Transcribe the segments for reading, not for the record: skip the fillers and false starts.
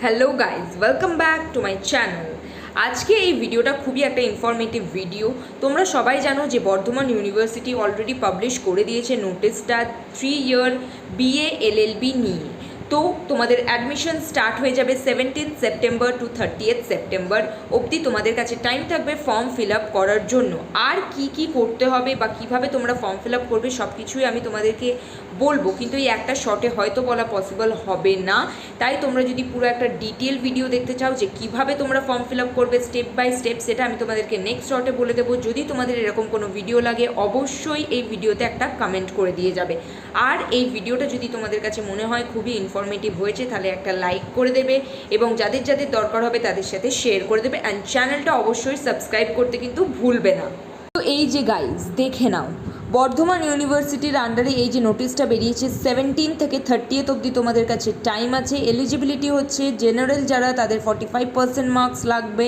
Hello guys, welcome back to my channel. আজকে এই ভিডিওটা খুবই একটা ইনফরমেটিভ ভিডিও। তোমরা সবাই জানো যে বর্ধমান ইউনিভার্সিটি অলরেডি পাবলিশ করে দিয়েছে নোটিশটা 3 ইয়ার বিএ এলএলবি নিয়ে। তো তোমাদের অ্যাডমিশন স্টার্ট হয়ে যাবে 17 সেপ্টেম্বর টু 30 সেপ্টেম্বর অবধি। তোমাদের কাছে টাইম থাকবে ফর্ম ফিল আপ করার জন্য। আর কি কি করতে হবে বা কিভাবে তোমরা ফর্ম ফিল আপ করবে সব কিছুই আমি তোমাদেরকে বলবো, কিন্তু এই একটা শর্টে হয়তো বলা পসিবল হবে না। তাই তোমরা যদি পুরো একটা ডিটেল ভিডিও দেখতে চাও যে কিভাবে তোমরা ফর্ম ফিল আপ করবে স্টেপ বাই স্টেপ, সেটা আমি তোমাদেরকে নেক্সট শর্টে বলে দেবো। যদি তোমাদের এরকম কোনো ভিডিও লাগে অবশ্যই এই ভিডিওতে একটা কমেন্ট করে দিয়ে যাবে। আর এই ভিডিওটা যদি তোমাদের কাছে মনে হয় খুবই ইনফরমেটিভ হয়েছে তাহলে একটা লাইক করে দেবে এবং যাদের যাদের দরকার হবে তাদের সাথে শেয়ার করে দেবে। অ্যান্ড চ্যানেলটা অবশ্যই সাবস্ক্রাইব করতে কিন্তু ভুলবে না। তো এই যে গাইজ দেখে নাও, বর্ধমান ইউনিভার্সিটির আন্ডারে এই যে নোটিশটা বেরিয়েছে 17 থেকে 30 অবধি তোমাদের কাছে টাইম আছে। এলিজিবিলিটি হচ্ছে জেনারেল যারা তাদের 45% মার্কস লাগবে,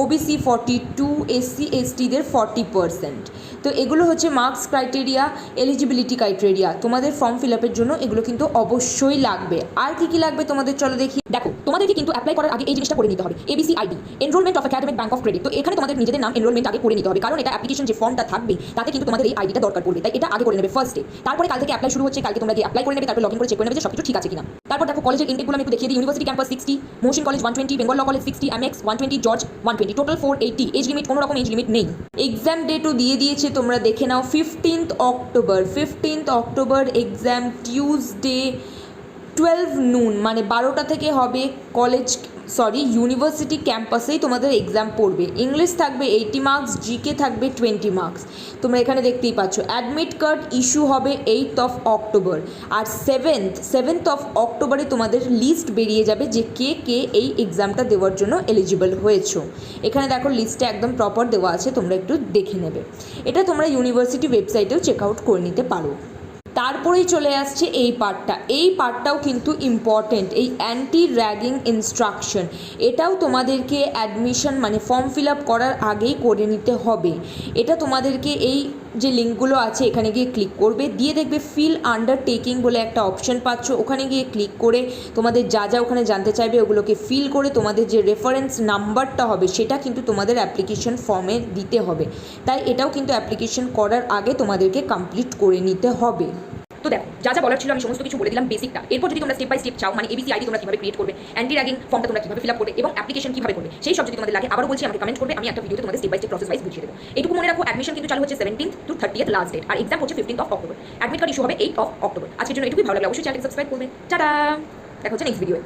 ওবিসি 42, এসসি এসটিদের 40%। তো এগুলো হচ্ছে মার্কস ক্রাইটেরিয়া, এলিজিবিলিটি ক্রাইটেরিয়া তোমাদের ফর্ম ফিল আপের জন্য। এগুলো কিন্তু অবশ্যই লাগবে। আর কি কি লাগবে তোমাদের চলো দেখি। দেখো, তোমাদেরকে কিন্তু অ্যাপ্লাই করার আগে এই জিনিসটা করে নিতে হবে, ABC ID, enrolment of academic bank of credit. তো এখানে তোমাদের নিজেদের নাম এনরোলমেন্ট আগে করে নিতে হবে, কারণ এটা অ্যাপ্লিকেশন যে ফর্মটা থাকবে তাতে কিন্তু তোমাদের এই আইডিটা দরকার পড়বে। তাই এটা আগে করে নেবে ফার্স্টে। তারপরে কাল থেকে অ্যাপ্লাই শুরু হচ্ছে, কালকে তোমরা গিয়ে অ্যাপ্লাই করে নেবে, তারপর লগইন করে চেক করে নেবে যে সবকিছু ঠিক আছে কিনা। তারপর দেখো কলেজের ইনটেকগুলো আমি একটু দেখিয়ে দিই। ইউনিভার্সিটি ক্যাম্পাস 60, মোশন কলেজ 120, বেঙ্গল ল কলেজ 60, এমএক্স 120, জর্জ 120, টোটাল 480। এজ লিমিট কোনো রকম এজ লিমিট নেই। এক্সাম ডেটও দিয়ে দিয়েছে, তোমরা দেখে নাও 15th October. 15th October exam, Tuesday 12 noon, মানে 12টা থেকে হবে। ইউনিভার্সিটি ক্যাম্পাসেই তোমাদের এক্সাম পড়বে। ইংলিশ থাকবে 80 মার্কস, জিকে থাকবে 20 মার্কস। তোমরা এখানে দেখতেই পাচ্ছ। অ্যাডমিট কার্ড ইস্যু হবে 8th of October. R 7th of অক্টোবরে তোমাদের লিস্ট বেরিয়ে যাবে যে কে কে এই এক্সামটা দেওয়ার জন্য এলিজিবল হয়েছো। এখানে দেখো লিস্টটা একদম প্রপার দেওয়া আছে, তোমরা একটু দেখে নেবে। এটা তোমরা ইউনিভার্সিটি ওয়েবসাইটেও চেক আউট করে নিতে পারো। তারপরেই চলে আসছে এই পার্টটা। এই পার্টটাও কিন্তু ইম্পর্টেন্ট, এই অ্যান্টি র্যাগিং ইনস্ট্রাকশন। এটাও তোমাদেরকে অ্যাডমিশন মানে ফর্ম ফিল আপ করার আগেই করে নিতে হবে। এটা তোমাদেরকে এই যে লিঙ্কগুলো আছে এখানে গিয়ে ক্লিক করবে, দিয়ে দেখবে ফিল আন্ডারটেকিং বলে একটা অপশন পাচ্ছ। ওখানে গিয়ে ক্লিক করে তোমাদের যা যা ওখানে জানতে চাইবে ওগুলোকে ফিল করে তোমাদের যে রেফারেন্স নাম্বারটা হবে সেটা কিন্তু তোমাদের অ্যাপ্লিকেশন ফর্মে দিতে হবে। তাই এটাও কিন্তু অ্যাপ্লিকেশন করার আগে তোমাদেরকে কমপ্লিট করে নিতে হবে। তো দেখো, যা যা বলার ছিল আমি সমস্ত কিছু বলে দিলাম বেসিকটা। এরপর যদি তোমরা স্টেপ বাই স্টেপ চাও, মানে এবিসি আইডি তোমরা কিভাবে ক্রিয়েট করবে, অ্যান্টি র্যাগিং ফর্মটা তোমরা কিভাবে ফিল আপ করবে এবং অ্যাপ্লিকেশন কিভাবে করবে, সেই সব যদি তোমাদের লাগে আবারও বলছি আমাকে কমেন্ট করবে, আমি একটা ভিডিওতে তোমাদের step by step process wise বুঝিয়ে দেবো। এইটুকু মনে রাখো, অ্যাডমিশন কিন্তু চালু হচ্ছে 17th to 30th last date, আর এক্সাম হচ্ছে 15th of October. Admit card issue হবে 8th অফ অক্টোবর। আজকের জন্য এটুকুই। ভালো লাগলে অবশ্যই চ্যানেলকে সাবস্ক্রাইব করবে। টাটা, দেখা হচ্ছে নেক্সট ভিডিও।